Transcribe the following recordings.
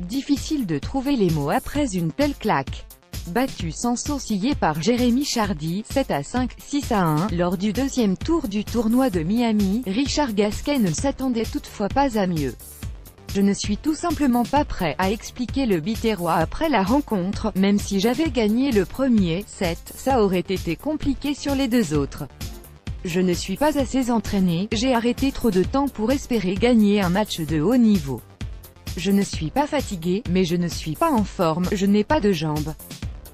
Difficile de trouver les mots après une telle claque. Battu sans sourciller par Jérémy Chardy, 7-5, 6-1, lors du deuxième tour du tournoi de Miami, Richard Gasquet ne s'attendait toutefois pas à mieux. Je ne suis tout simplement pas prêt, a expliqué le Biterrois après la rencontre, même si j'avais gagné le premier set, ça aurait été compliqué sur les deux autres. Je ne suis pas assez entraîné, j'ai arrêté trop de temps pour espérer gagner un match de haut niveau. Je ne suis pas fatigué, mais je ne suis pas en forme, je n'ai pas de jambes.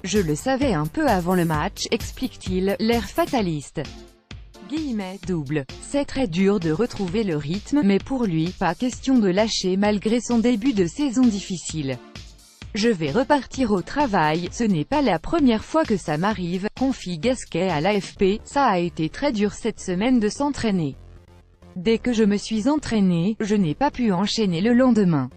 Je le savais un peu avant le match, explique-t-il, l'air fataliste. Double. C'est très dur de retrouver le rythme, mais pour lui, pas question de lâcher malgré son début de saison difficile. Je vais repartir au travail, ce n'est pas la première fois que ça m'arrive, confie Gasquet à l'AFP, ça a été très dur cette semaine de s'entraîner. Dès que je me suis entraîné, je n'ai pas pu enchaîner le lendemain.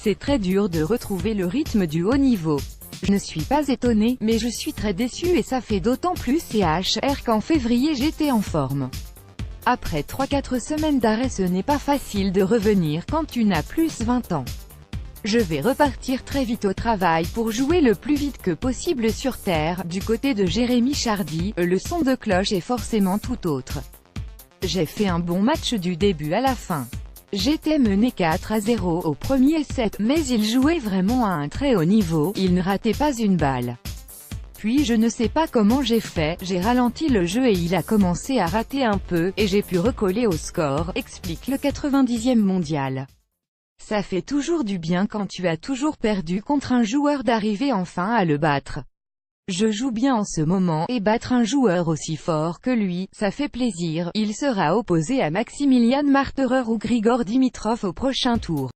C'est très dur de retrouver le rythme du haut niveau. Je ne suis pas étonné, mais je suis très déçu et ça fait d'autant plus CHR qu'en février j'étais en forme. Après 3-4 semaines d'arrêt ce n'est pas facile de revenir quand tu n'as plus 20 ans. Je vais repartir très vite au travail pour jouer le plus vite que possible sur terre. Du côté de Jérémy Chardy, le son de cloche est forcément tout autre. J'ai fait un bon match du début à la fin. J'étais mené 4-0 au premier set, mais il jouait vraiment à un très haut niveau, il ne ratait pas une balle. Puis je ne sais pas comment j'ai fait, j'ai ralenti le jeu et il a commencé à rater un peu, et j'ai pu recoller au score, explique le 90e mondial. Ça fait toujours du bien quand tu as toujours perdu contre un joueur d'arriver enfin à le battre. Je joue bien en ce moment, et battre un joueur aussi fort que lui, ça fait plaisir. Il sera opposé à Maximilian Marterer ou Grigor Dimitrov au prochain tour.